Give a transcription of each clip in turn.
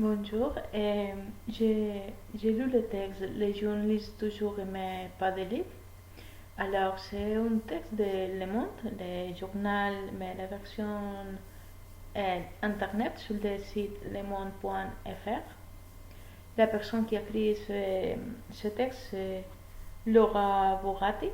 Bonjour, j'ai lu le texte Les jeunes lisent toujours mais pas de livres. Alors, c'est un texte de Le Monde, le journal, mais la version internet sur le site lemonde.fr. La personne qui a écrit ce texte, c'est Laura Borati.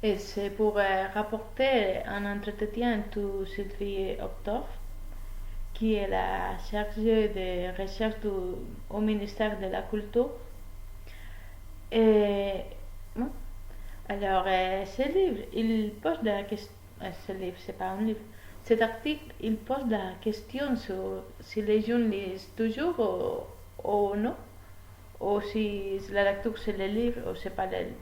Et c'est pour rapporter un entretien de Sylvie Octave, qui est la chargée de recherche au ministère de la Culture. Et bon, alors, ce livre, il pose la question. Ce livre, c'est pas un livre. Cet article, il pose la question sur si les jeunes lisent toujours ou non, ou si la lecture c'est le livre ou c'est pas le livre.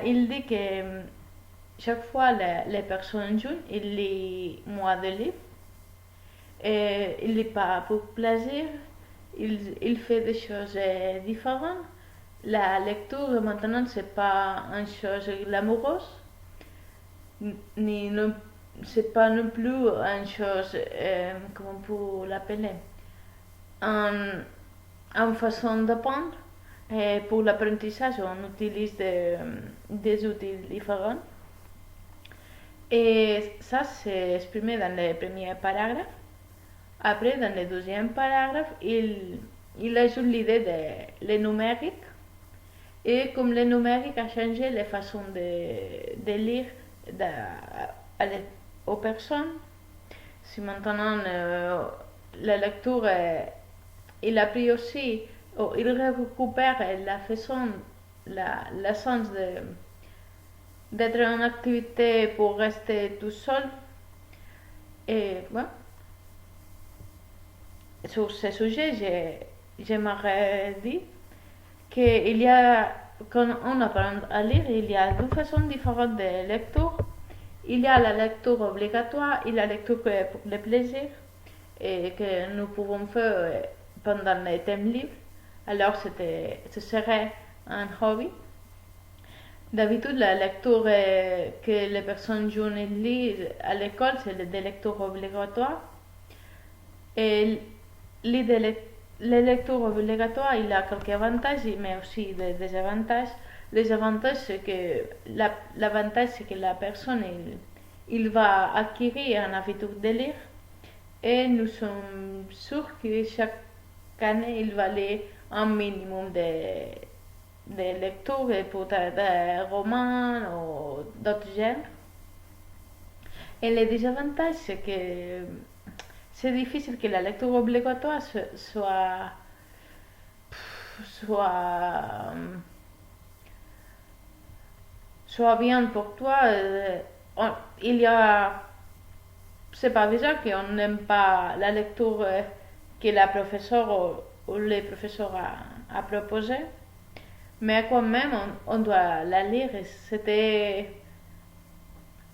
Il dit que chaque fois les personnes jeunes, ils lisent moins de livres. Et il n'est pas pour plaisir, il fait des choses différentes. La lecture maintenant c'est pas une chose glamoureuse, ni non, c'est pas non plus une chose, comment on peut l'appeler, une façon d'apprendre. Et pour l'apprentissage, on utilise des outils différents. Et ça, c'est exprimé dans le premier paragraphe. Après, dans le deuxième paragraphe, il ajoute l'idée de le numérique. Et comme le numérique a changé les façons de lire aux personnes, si maintenant la lecture, il a pris aussi, il récupère la façon, la sens d'être en activité pour rester tout seul. Et bon, sur ce sujet, j'aimerais dire qu'il y a, quand on apprend à lire, il y a deux façons différentes de lecture. Il y a la lecture obligatoire et la lecture pour le plaisir, et que nous pouvons faire pendant les temps libres. Alors, ce serait un hobby. D'habitude, la lecture que les personnes jeunes lisent à l'école, c'est des lectures obligatoires. Et les lectures obligatoires, il y a quelques avantages, mais aussi des désavantages. Les avantages, c'est que l'avantage, c'est que la personne, il va acquérir une habitude de lire. Et nous sommes sûrs que chaque année, il va lire un minimum de lectures, peut-être des romans ou d'autres genres. Et le désavantage, c'est que c'est difficile que la lecture obligatoire soit, soit bien pour toi. Il y a, c'est pas bizarre qu'on n'aime pas la lecture que la professeure ou le professeur a proposé, mais quand même on doit la lire. C'était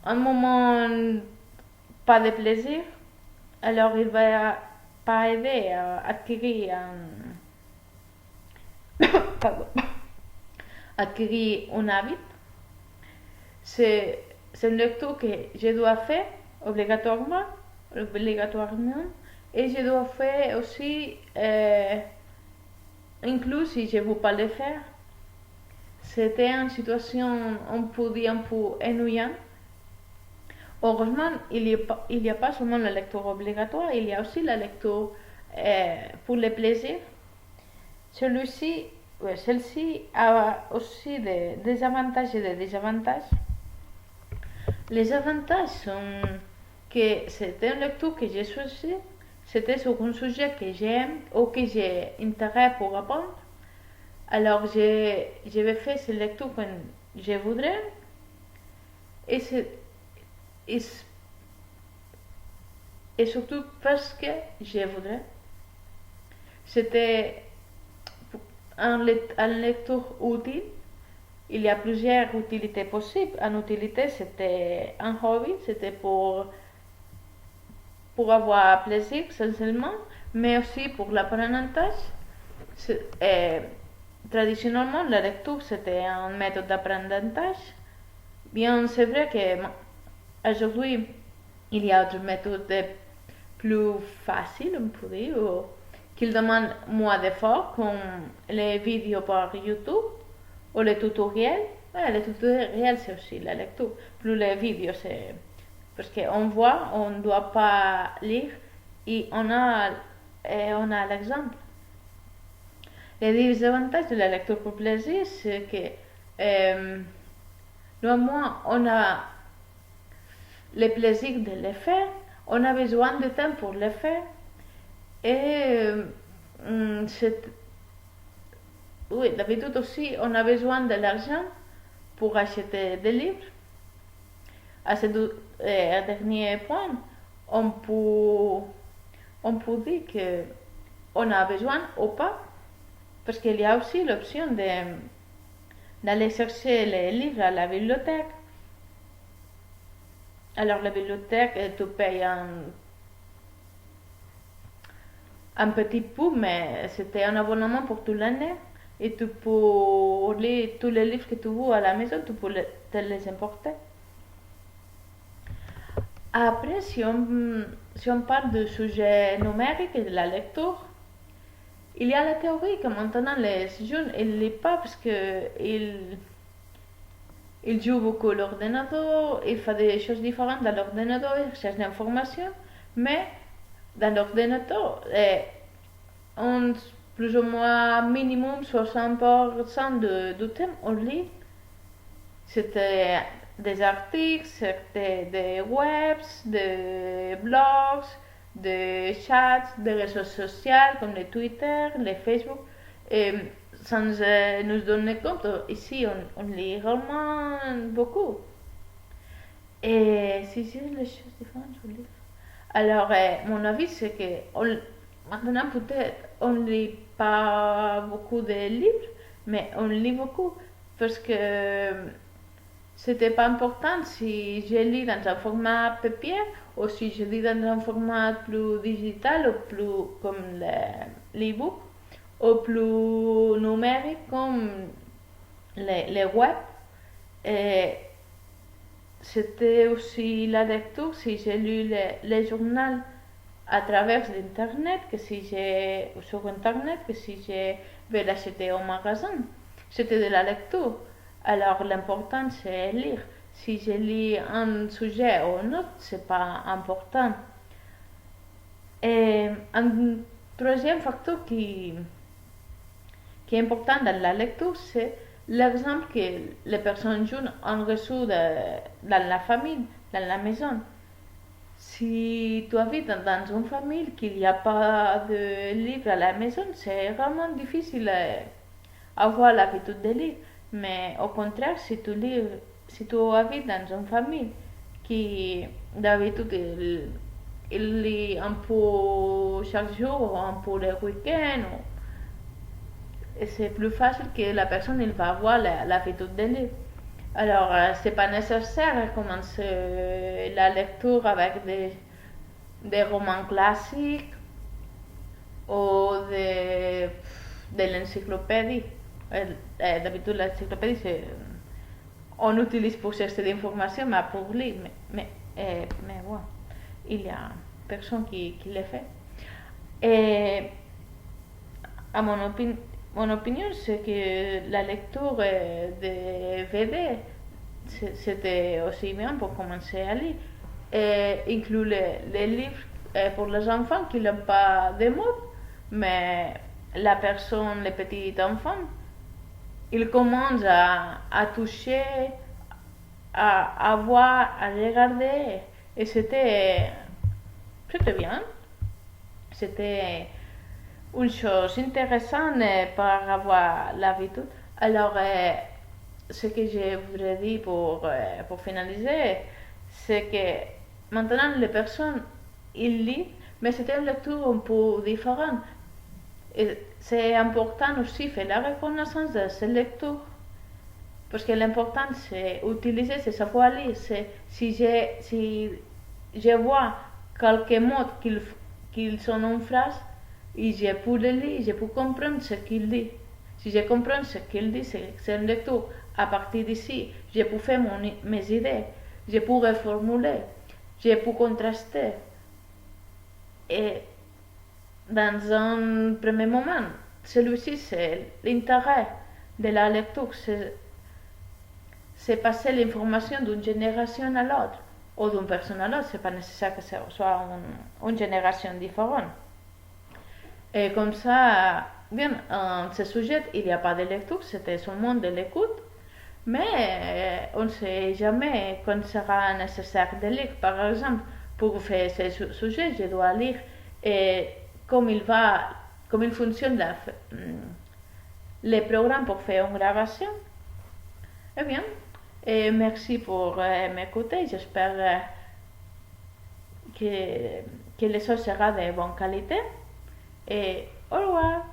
un moment pas de plaisir, alors il va pas aider à acquérir un habit. C'est une lecture que je dois faire obligatoirement, et je dois faire aussi, inclus si je ne veux pas le faire. C'était une situation, on peut dire, un peu ennuyante. Heureusement, il n'y a pas seulement la lecture obligatoire, il y a aussi la lecture pour le plaisir. Celle-ci a aussi des avantages et des désavantages. Les avantages sont que c'était une lecture que j'ai choisie, c'était sur un sujet que j'aime ou que j'ai intérêt pour apprendre. Alors, je vais faire cette lecture quand je voudrais. Et, et surtout parce que je voudrais. C'était une lecture utile. Il y a plusieurs utilités possibles. Une utilité, c'était un hobby, c'était pour avoir plaisir essentiellement, mais aussi pour l'apprentissage. Traditionnellement, la lecture, c'était un méthode d'apprentissage. Bien, c'est vrai qu'aujourd'hui, il y a d'autres méthodes plus faciles, on peut dire, qui demandent moins d'efforts, comme les vidéos par YouTube ou les tutoriels. Ouais, les tutoriels, c'est aussi la lecture. Plus les vidéos, c'est parce qu'on voit, on ne doit pas lire et on a l'exemple. Les désavantages de la lecture pour plaisir, c'est que normalement, on a le plaisir de le faire, on a besoin de temps pour le faire et oui, d'habitude aussi, on a besoin de l'argent pour acheter des livres. À ce dernier point, on peut dire qu'on a besoin ou pas, parce qu'il y a aussi l'option d'aller chercher les livres à la bibliothèque. Alors la bibliothèque, tu payes un petit peu, mais c'était un abonnement pour toute l'année. Et tu peux lire tous les livres que tu veux à la maison, tu peux te les importer. Après, si on parle du sujet numérique et de la lecture, il y a la théorie que maintenant les jeunes ne lisent pas parce qu'ils jouent beaucoup à l'ordinateur, ils font des choses différentes dans l'ordinateur, ils cherchent l'information, mais dans l'ordinateur, plus ou moins minimum 60% du temps on lit. C'était des articles, c'était des webs, des blogs, des chats, des réseaux sociaux comme les Twitter, les Facebook. Et sans nous donner compte, ici on lit vraiment beaucoup. Et si j'ai les choses différentes, je lis. Alors, mon avis, c'est que maintenant, peut-être, on ne lit pas beaucoup de livres, mais on lit beaucoup. Parce que c'était pas important si je lis dans un format papier ou si je lis dans un format plus digital ou plus comme l'e-book ou plus numérique comme les web. Et c'était aussi la lecture si j'ai lu les journaux à travers l'internet que si j'ai sur internet que si je vais l'acheter au magasin. C'était de la lecture. Alors l'important c'est lire. Si je lis un sujet ou un autre, c'est pas important. Et un troisième facteur qui est important dans la lecture, c'est l'exemple que les personnes jeunes ont reçu dans la famille, dans la maison. Si tu habites dans une famille qu'il n'y a pas de livre à la maison, c'est vraiment difficile avoir l'habitude de lire. Mais au contraire, si tu habites dans une famille qui d'habitude il lit un peu chaque jour, un peu le week-end, c'est plus facile que la personne il va avoir l'habitude de lire. Alors, c'est pas nécessaire de commencer la lecture avec des romans classiques ou de l'encyclopédie. D'habitude, l'encyclopédie, on utilise pour chercher des informations, mais pour lire. Mais ouais, il y a personne qui le fait. Et à mon opinion, c'est que la lecture de VD, c'était aussi bien pour commencer à lire. Et inclure les livres pour les enfants qui n'ont pas de mots, mais la personne, les petits enfants, ils commencent à toucher, à voir, à regarder. Et c'était bien. C'était une chose intéressante par avoir l'habitude. Alors, ce que je voudrais dire pour finaliser, c'est que maintenant les personnes, ils lisent, mais c'est une lecture un peu différente. Et c'est important aussi faire la reconnaissance de ces lectures. Parce que l'important, c'est utiliser ce savoir lire. Si je vois quelques mots qu'ils sont en phrase, et je peux le lire, je peux comprendre ce qu'il dit. Si je comprends ce qu'il dit, c'est une lecture. À partir d'ici, je peux faire mes idées, je peux reformuler, j'ai pu contraster. Et dans un premier moment, celui-ci, c'est l'intérêt de la lecture, c'est passer l'information d'une génération à l'autre, ou d'une personne à l'autre, c'est pas nécessaire que ce soit une génération différente. Et comme ça, bien, en ce sujet, il n'y a pas de lecture, c'était seulement de l'écoute, mais on ne sait jamais quand sera nécessaire de lire. Par exemple, pour faire ce sujet, je dois lire et comme il fonctionne les programmes pour faire une gravation. Eh bien, et merci pour m'écouter. J'espère que le son sera de bonne qualité. Et au revoir.